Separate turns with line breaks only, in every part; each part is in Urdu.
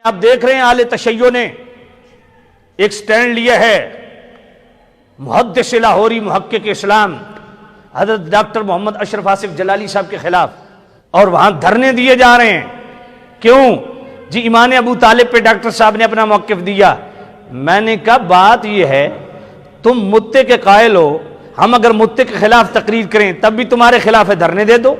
آپ دیکھ رہے ہیں اہل تشیع نے ایک سٹینڈ لیا ہے محدث لاہوری محقق اسلام حضرت ڈاکٹر محمد اشرف آصف جلالی صاحب کے خلاف، اور وہاں دھرنے دیے جا رہے ہیں۔ کیوں جی؟ ایمان ابو طالب پہ ڈاکٹر صاحب نے اپنا موقف دیا۔ میں نے کہا بات یہ ہے تم متے کے قائل ہو، ہم اگر متے کے خلاف تقریر کریں تب بھی تمہارے خلاف ہے، دھرنے دے دو۔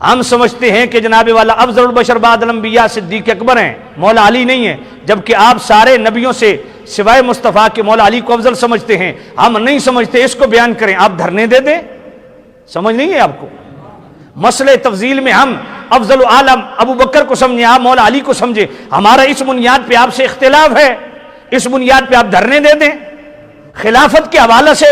ہم سمجھتے ہیں کہ جناب والا افضل البشر بعد الانبیاء صدیق اکبر ہیں، مولا علی نہیں ہیں، جبکہ آپ سارے نبیوں سے سوائے مصطفیٰ کے مولا علی کو افضل سمجھتے ہیں۔ ہم نہیں سمجھتے، اس کو بیان کریں، آپ دھرنے دے دیں۔ سمجھ نہیں ہے آپ کو؟ مسئلہ تفضیل میں ہم افضل عالم ابو بکر کو سمجھیں، آپ مولا علی کو سمجھیں، ہمارا اس بنیاد پہ آپ سے اختلاف ہے، اس بنیاد پہ آپ دھرنے دے دیں۔ خلافت کے حوالے سے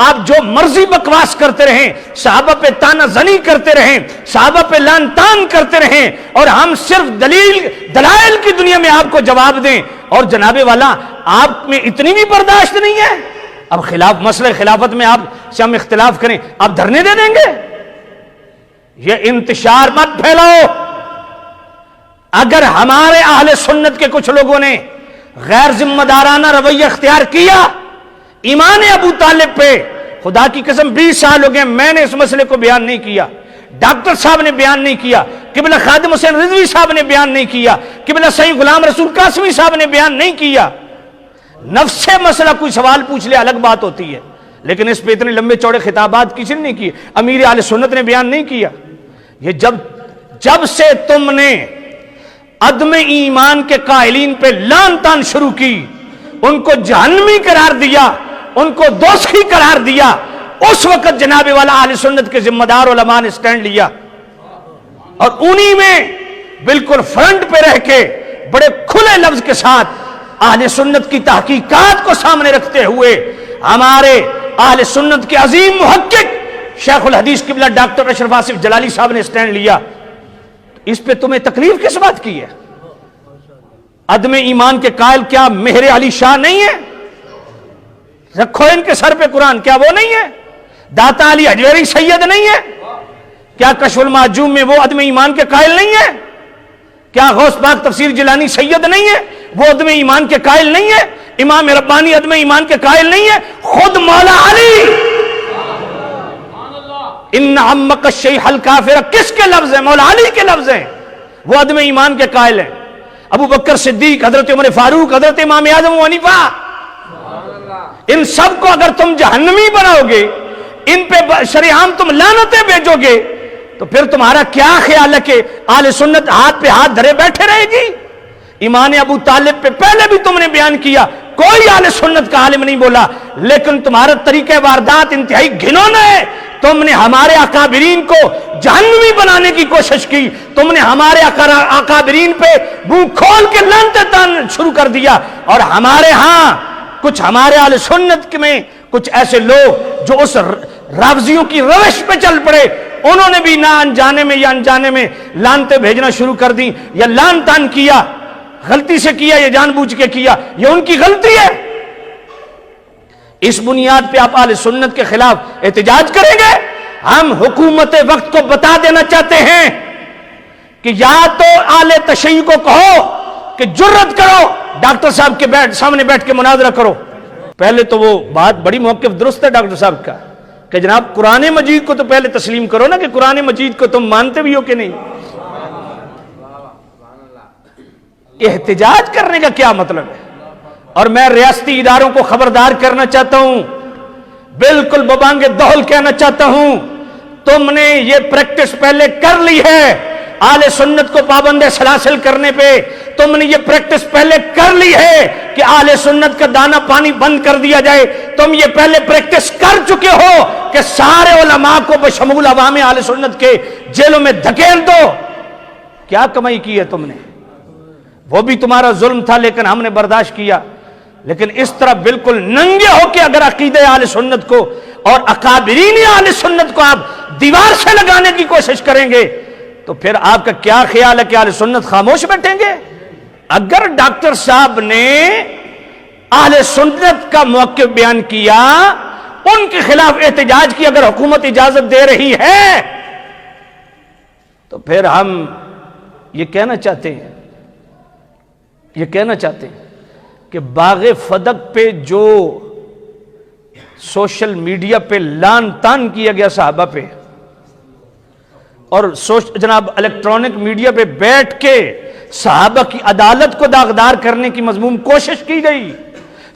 آپ جو مرضی بکواس کرتے رہیں، صحابہ پہ تانا زنی کرتے رہیں، صحابہ پہ لان تان کرتے رہیں، اور ہم صرف دلائل کی دنیا میں آپ کو جواب دیں، اور جناب والا آپ میں اتنی بھی برداشت نہیں ہے۔ اب مسئلہ خلافت میں آپ سے ہم اختلاف کریں، آپ دھرنے دے دیں گے؟ یہ انتشار مت پھیلاؤ۔ اگر ہمارے اہل سنت کے کچھ لوگوں نے غیر ذمہ دارانہ رویہ اختیار کیا ایمان ابو طالب پہ، خدا کی قسم 20 سال ہو گئے میں نے اس مسئلے کو بیان نہیں کیا، ڈاکٹر صاحب نے بیان نہیں کیا، قبلہ خادم حسین رضوی صاحب نے بیان نہیں کیا، قبلہ سید غلام رسول قاسمی صاحب نے بیان نہیں کیا۔ نفس سے مسئلہ کوئی سوال پوچھ لے الگ بات ہوتی ہے، لیکن اس پہ اتنے لمبے چوڑے خطابات کسی نے نہیں کیے، امیر اہل سنت نے بیان نہیں کیا۔ یہ جب سے تم نے عدم ایمان کے قائلین پہ لان تان شروع کی، ان کو جہنمی قرار دیا، ان کو دوزخی قرار دیا، اس وقت جناب والا اہل سنت کے ذمہ دار علماء نے سٹینڈ لیا، اور انہی میں بالکل فرنٹ پہ رہ کے بڑے کھلے لفظ کے ساتھ اہل سنت کی تحقیقات کو سامنے رکھتے ہوئے ہمارے اہل سنت کے عظیم محقق شیخ الحدیث قبلہ ڈاکٹر اشرف آصف جلالی صاحب نے سٹینڈ لیا۔ اس پہ تمہیں تکلیف کس بات کی ہے؟ عدم ایمان کے قائل کیا مہر علی شاہ نہیں ہے؟ رکھو ان کے سر پہ قرآن، کیا وہ نہیں ہے؟ داتا علی حجویری سید نہیں ہے؟ کیا کشف المعجوم میں وہ عدم ایمان کے قائل نہیں ہے؟ کیا غوث پاک تفسیر جیلانی سید نہیں ہے؟ وہ عدم ایمان کے قائل نہیں ہے؟ امام ربانی عدم ایمان کے قائل نہیں ہے؟ خود مولا علی ان عمک الشیخ الکافر کس کے لفظ ہیں؟ مولا علی کے لفظ ہیں، وہ عدم ایمان کے قائل ہیں۔ ابو بکر صدیق، حضرت عمر فاروق، حضرت امام اعظم ابو حنیفہ، ان سب کو اگر تم جہنمی بناؤ گے، ان پہ شریعام تم لعنتیں بھیجو گے، تو پھر تمہارا کیا خیال ہے کہ اہل سنت ہاتھ پہ ہاتھ دھرے بیٹھے رہے گی؟ ایمان ابو طالب پہ پہلے بھی تم نے بیان کیا، کوئی اہل سنت کا عالم نہیں بولا، لیکن تمہارا طریقہ واردات انتہائی گھنونا ہے۔ تم نے ہمارے اکابرین کو جہنمی بنانے کی کوشش کی، تم نے ہمارے اکابرین پہ منہ کھول کے لعنتیں تان شروع کر دیا، اور ہمارے ہاں کچھ ہمارے اہل سنت میں کچھ ایسے لوگ جو اس رافضیوں کی روش پہ چل پڑے، انہوں نے بھی نہ انجانے میں یا انجانے میں لعنتیں بھیجنا شروع کر دی، یا لعن تان کیا، غلطی سے کیا یا جان بوجھ کے کیا، یہ ان کی غلطی ہے۔ اس بنیاد پہ آپ اہل سنت کے خلاف احتجاج کریں گے؟ ہم حکومت وقت کو بتا دینا چاہتے ہیں کہ یا تو اہل تشیع کو کہو کہ جرت کرو ڈاکٹر صاحب کے سامنے بیٹھ کے مناظرہ کرو۔ پہلے تو وہ بات بڑی موقف درست ہے ڈاکٹر صاحب کا کہ جناب قرآن مجید کو تو پہلے تسلیم کرو نا، کہ قرآن مجید کو تم مانتے بھی ہو کہ نہیں۔ احتجاج کرنے کا کیا مطلب ہے؟ اور میں ریاستی اداروں کو خبردار کرنا چاہتا ہوں، بالکل ببانگ دہل کہنا چاہتا ہوں، تم نے یہ پریکٹس پہلے کر لی ہے، اہل سنت کو پابند سلاسل کرنے پہ تم نے یہ پریکٹس پہلے کر لی ہے کہ اہل سنت کا دانا پانی بند کر دیا جائے، تم یہ پہلے پریکٹس کر چکے ہو کہ سارے علماء کو بشمول عوام اہل سنت کے جیلوں میں دھکیل دو۔ کیا کمائی کی ہے تم نے؟ وہ بھی تمہارا ظلم تھا لیکن ہم نے برداشت کیا، لیکن اس طرح بالکل ننگے ہو کے اگر عقیدہ اہل سنت کو اور اکابرین اہل سنت کو آپ دیوار سے لگانے کی کوشش کریں گے تو پھر آپ کا کیا خیال ہے کہ اہل سنت خاموش بیٹھیں گے؟ اگر ڈاکٹر صاحب نے اہل سنت کا موقف بیان کیا، ان کے خلاف احتجاج کی، اگر حکومت اجازت دے رہی ہے تو پھر ہم یہ کہنا چاہتے ہیں یہ کہنا چاہتے ہیں کہ باغ فدق پہ جو سوشل میڈیا پہ لان تان کیا گیا صحابہ پہ، اور جناب الیکٹرانک میڈیا پہ بیٹھ کے صحابہ کی عدالت کو داغدار کرنے کی مذموم کوشش کی گئی،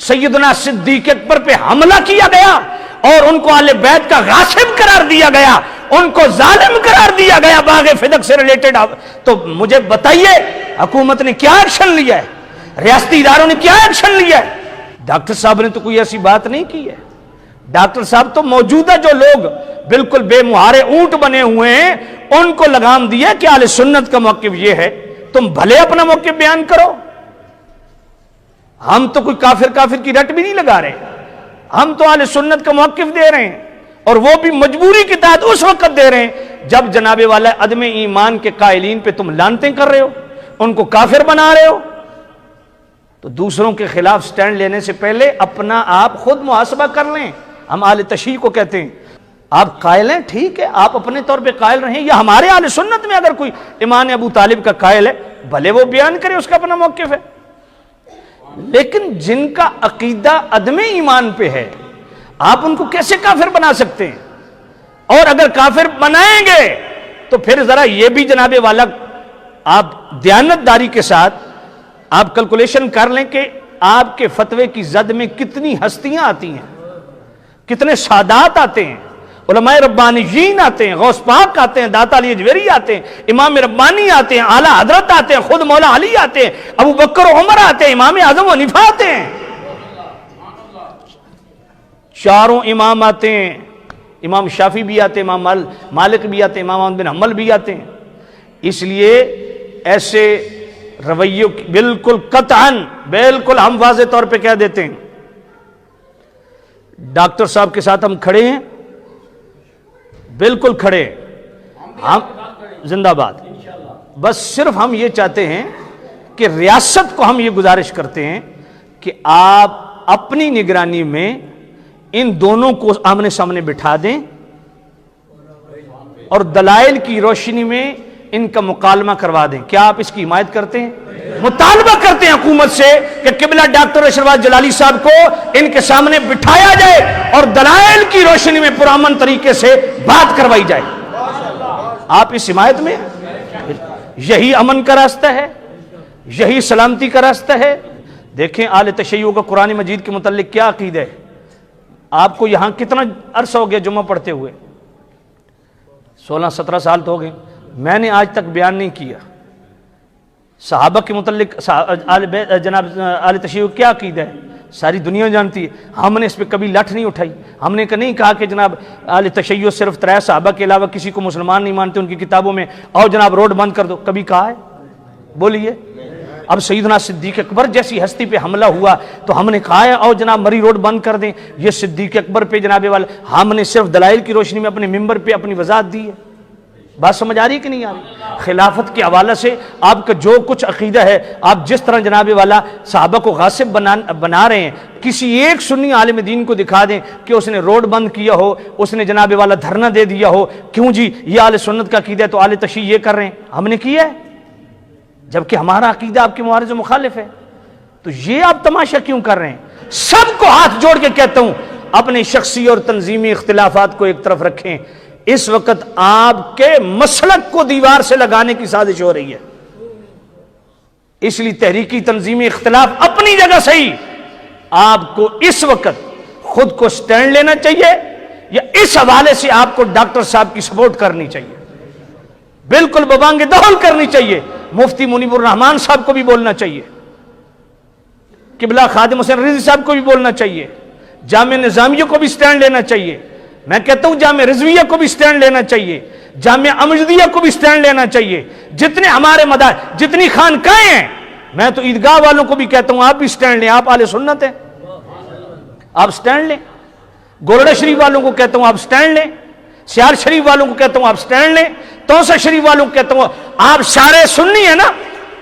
سیدنا صدیق اکبر پہ حملہ کیا گیا اور ان کو اہل بیت کا غاصب قرار دیا گیا، ان کو ظالم قرار دیا گیا باغ فدق سے ریلیٹڈ، تو مجھے بتائیے حکومت نے کیا ایکشن لیا ہے، ریاستی اداروں نے کیا ایکشن لیا ہے؟ ڈاکٹر صاحب نے تو کوئی ایسی بات نہیں کی ہے۔ ڈاکٹر صاحب تو موجودہ جو لوگ بالکل بے مہارے اونٹ بنے ہوئے ہیں ان کو لگام دیا کہ اہل سنت کا موقف یہ ہے، تم بھلے اپنا موقف بیان کرو، ہم تو کوئی کافر کی رٹ بھی نہیں لگا رہے، ہم تو اہل سنت کا موقف دے رہے ہیں، اور وہ بھی مجبوری کے تحت اس وقت دے رہے ہیں جب جناب والا عدم ایمان کے قائلین پہ تم لانتیں کر رہے ہو، ان کو کافر بنا رہے ہو۔ تو دوسروں کے خلاف سٹینڈ لینے سے پہلے اپنا آپ خود محاسبہ کر لیں۔ ہم اہل تشیع کو کہتے ہیں آپ قائل ہیں، ٹھیک ہے، آپ اپنے طور پہ قائل رہیں، یا ہمارے اہل سنت میں اگر کوئی امام ابو طالب کا قائل ہے بھلے وہ بیان کرے، اس کا اپنا موقف ہے، لیکن جن کا عقیدہ عدم ایمان پہ ہے آپ ان کو کیسے کافر بنا سکتے ہیں؟ اور اگر کافر بنائیں گے تو پھر ذرا یہ بھی جناب والا آپ دیانتداری کے ساتھ آپ کیلکولیشن کر لیں کہ آپ کے فتوے کی زد میں کتنی ہستیاں آتی ہیں، کتنے سادات آتے ہیں، علماء ربانیین آتے ہیں، غوث پاک آتے ہیں، داتا علی اجویری آتے ہیں، امام ربانی آتے ہیں، اعلیٰ حضرت آتے ہیں، خود مولا علی آتے ہیں، ابو بکر و عمر آتے ہیں، امام اعظم و حنیفہ آتے ہیں، چاروں امام آتے ہیں، امام شافعی بھی آتے ہیں، امام مالک بھی آتے ہیں، امام احمد بن حنبل بھی آتے ہیں۔ اس لیے ایسے رویوں کی بالکل قطعاً بالکل ہم واضح طور پہ کہہ دیتے ہیں، ڈاکٹر صاحب کے ساتھ ہم کھڑے ہیں، بالکل کھڑے، ہم زندہ باد، بس صرف ہم یہ چاہتے ہیں کہ ریاست کو ہم یہ گزارش کرتے ہیں کہ آپ اپنی نگرانی میں ان دونوں کو آمنے سامنے بٹھا دیں اور دلائل کی روشنی میں ان کا مکالمہ کروا دیں۔ کیا آپ اس کی حمایت کرتے ہیں؟ مطالبہ کرتے ہیں حکومت سے کہ قبلہ ڈاکٹر اشرف جلالی صاحب کو ان کے سامنے بٹھایا جائے اور دلائل کی روشنی میں پرامن طریقے سے بات کروائی جائے۔ آپ اس حمایت میں؟ یہی امن کا راستہ ہے، یہی سلامتی کا راستہ ہے۔ دیکھیں اہل تشیع کا قرآن مجید کے متعلق کیا عقیدہ ہے۔ آپ کو یہاں کتنا عرصہ ہو گیا جمعہ پڑھتے ہوئے؟ 16-17 سال تو ہو گئے۔ میں نے آج تک بیان نہیں کیا صحابہ کے متعلق جناب اہل تشیع کیا عقیدہ ہے، ساری دنیا جانتی ہے، ہم نے اس پہ کبھی لٹھ نہیں اٹھائی، ہم نے نہیں کہا کہ جناب اہل تشیع صرف 3 صحابہ کے علاوہ کسی کو مسلمان نہیں مانتے ان کی کتابوں میں، اور جناب روڈ بند کر دو، کبھی کہا ہے؟ بولیے۔ اب سیدنا صدیق اکبر جیسی ہستی پہ حملہ ہوا تو ہم نے کہا ہے اور جناب مری روڈ بند کر دیں؟ یہ صدیق اکبر پہ جناب والا ہم نے صرف دلائل کی روشنی میں اپنے ممبر پہ اپنی وضاحت دی ہے۔ بات سمجھ آ رہی کہ نہیں آ رہی؟ خلافت کے حوالے سے آپ کا جو کچھ عقیدہ ہے، آپ جس طرح جناب والا صحابہ کو غاصب بنا رہے ہیں، کسی ایک سنی عالم دین کو دکھا دیں کہ اس نے روڈ بند کیا ہو، اس نے جناب والا دھرنا دے دیا ہو، کیوں جی یہ اہل سنت کا عقیدہ ہے تو اہل تشیع یہ کر رہے ہیں، ہم نے کیا ہے جبکہ ہمارا عقیدہ آپ کے معارض و مخالف ہے، تو یہ آپ تماشا کیوں کر رہے ہیں؟ سب کو ہاتھ جوڑ کے کہتا ہوں اپنے شخصی اور تنظیمی اختلافات کو ایک طرف رکھیں، اس وقت آپ کے مسلک کو دیوار سے لگانے کی سازش ہو رہی ہے، اس لیے تحریکی تنظیمی اختلاف اپنی جگہ صحیح، آپ کو اس وقت خود کو سٹینڈ لینا چاہیے یا اس حوالے سے آپ کو ڈاکٹر صاحب کی سپورٹ کرنی چاہیے، بالکل ببانگ دہل کرنی چاہیے، مفتی منیب الرحمان صاحب کو بھی بولنا چاہیے، قبلہ خادم حسین رضوی صاحب کو بھی بولنا چاہیے، جامعہ نظامیہ کو بھی سٹینڈ لینا چاہیے، میں کہتا ہوں جامعہ رضویہ کو بھی سٹینڈ لینا چاہیے، جامعہ امجدیہ کو بھی سٹینڈ لینا چاہیے، جتنے ہمارے جتنی خانقاہیں ہیں، میں تو عیدگاہ والوں کو بھی کہتا ہوں آپ بھی سٹینڈ لیں، آپ اہل سنت ہیں، آپ سٹینڈ لیں، گورڈا شریف والوں کو کہتا ہوں آپ سٹینڈ لیں، سیار شریف والوں کو کہتا ہوں آپ سٹینڈ لیں، توسا شریف والوں کو کہتا ہوں آپ سارے سنی ہیں نا،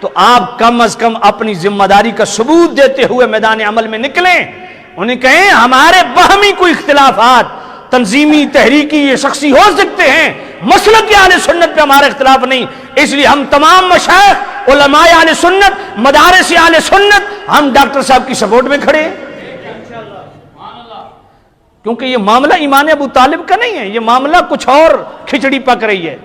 تو آپ کم از کم اپنی ذمہ داری کا ثبوت دیتے ہوئے میدان عمل میں نکلیں، انہیں کہیں ہمارے باہمی کوئی اختلافات تنظیمی تحریکی یہ شخصی ہو سکتے ہیں مسلک اہل سنت پہ ہمارا اختلاف نہیں، اس لیے ہم تمام مشائخ علماء اہل سنت مدارس اہل سنت ہم ڈاکٹر صاحب کی سپورٹ میں کھڑے ہیں، کیونکہ یہ معاملہ ایمان ابو طالب کا نہیں ہے، یہ معاملہ کچھ اور کھچڑی پک رہی ہے۔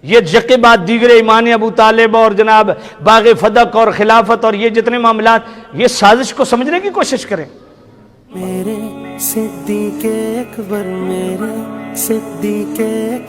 یہ جقے بعد دیگر ایمان ابو طالب اور جناب باغ فدق اور خلافت اور یہ جتنے معاملات، یہ سازش کو سمجھنے کی کوشش کریں۔
میرے صدیق اکبر، میرے صدیق